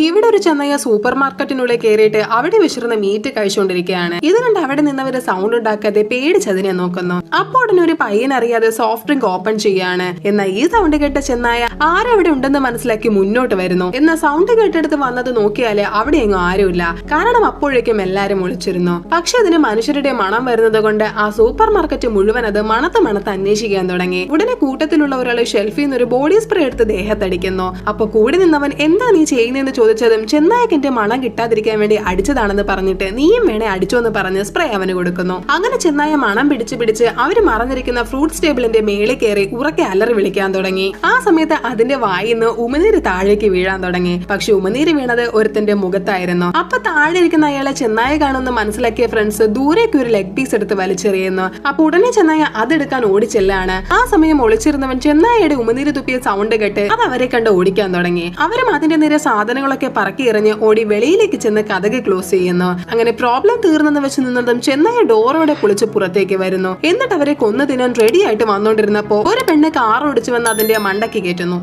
ഇവിടെ ഒരു ചെന്നൈ സൂപ്പർ മാർക്കറ്റിനുള്ളിൽ കയറിയിട്ട് അവിടെ വിശറുന്ന മീറ്റ് കഴിച്ചുകൊണ്ടിരിക്കുകയാണ്. ഇത് കണ്ട് അവിടെ നിന്നവര് സൗണ്ട് ഉണ്ടാക്കാതെ പേടിച്ചതിനെ നോക്കുന്നു. അപ്പോൾ ഉടനെ ഒരു പയ്യനറിയാതെ സോഫ്റ്റ് ഡ്രിങ്ക് ഓപ്പൺ ചെയ്യാണ്. എന്നാൽ ഈ സൗണ്ട് കേട്ട ചെന്നായ ആരവിടെ ഉണ്ടെന്ന് മനസ്സിലാക്കി മുന്നോട്ട് വരുന്നു. എന്നാൽ സൗണ്ട് കേട്ടെടുത്ത് വന്നത് നോക്കിയാല് അവിടെ എങ്ങും ആരുമില്ല. കാരണം അപ്പോഴേക്കും എല്ലാരും ഒളിച്ചിരുന്നു. പക്ഷെ അതിന് മനുഷ്യരുടെ മണം വരുന്നത് കൊണ്ട് ആ സൂപ്പർ മാർക്കറ്റ് മുഴുവൻ അത് മണത്ത് അന്വേഷിക്കാൻ തുടങ്ങി. ഉടനെ കൂട്ടത്തിലുള്ള ഒരാൾ ഷെൽഫിൽ നിന്ന് ഒരു ബോഡി സ്പ്രേ എടുത്ത് ദേഹത്തടിക്കുന്നു. അപ്പൊ കൂടി നിന്നവൻ എന്താ നീ ചെയ്യുന്നതെന്ന് ചോദിച്ചതും ചെന്നായക്കിന്റെ മണം കിട്ടാതിരിക്കാൻ വേണ്ടി അടിച്ചതാണെന്ന് പറഞ്ഞിട്ട് നീയും വേണേ അടിച്ചോ എന്ന് പറഞ്ഞ് സ്പ്രേ അവന് കൊടുക്കുന്നു. അങ്ങനെ ചെന്നായ മണം പിടിച്ച് അവര് മറഞ്ഞിരിക്കുന്ന ഫ്രൂട്ട്സ് ടേബിളിന്റെ മേളിൽ കയറി ഉറക്കെ അലറി വിളിക്കാൻ തുടങ്ങി. ആ സമയത്ത് അതിന്റെ വായിന്ന് ഉമിനീര് താഴേക്ക് വീഴാൻ തുടങ്ങി. പക്ഷെ ഉമിനീര് വീണത് ഒരുത്തന്റെ മുഖത്തായിരുന്നു. അപ്പൊ താഴെ ഇരിക്കുന്ന അയാളെ ചെന്നായ കാണുമെന്ന് മനസ്സിലാക്കിയ ഫ്രണ്ട്സ് ദൂരേക്ക് ഒരു ലെഗ് പീസ് എടുത്ത് വലിച്ചെറിയുന്നു. അപ്പൊ ഉടനെ ചെന്നായ അതെടുക്കാൻ ഓടിച്ചെല്ലാണ്. ആ സമയം ഒളിച്ചിരുന്നവൻ ചെന്നായയുടെ ഉമിനീര് തുപ്പിയ സൗണ്ട് കേട്ട് അത് അവരെ കണ്ട് ഓടിക്കാൻ തുടങ്ങി. അവരും അതിന്റെ നേരെ സാധനങ്ങളൊക്കെ പറക്കി എറിഞ്ഞ് ഓടി വെളിയിലേക്ക് ചെന്ന് കതക് ക്ലോസ് ചെയ്യുന്നു. അങ്ങനെ പ്രോബ്ലം തീർന്നെന്ന് വെച്ച് നിന്നതും ചെന്നായ ഡോറോടെ പൊളിച്ച് പുറത്തേക്ക് വരുന്നു. എന്നിട്ട് അവരെ കൊന്നു തിന്നാൻ റെഡി ആയിട്ട് വന്നോണ്ടിരുന്നപ്പോ ഒരു പെണ്ണ് കാർ ഓടിച്ചു വന്ന് അതിന്റെ മണ്ടയ്ക്ക് കയറ്റുന്നു.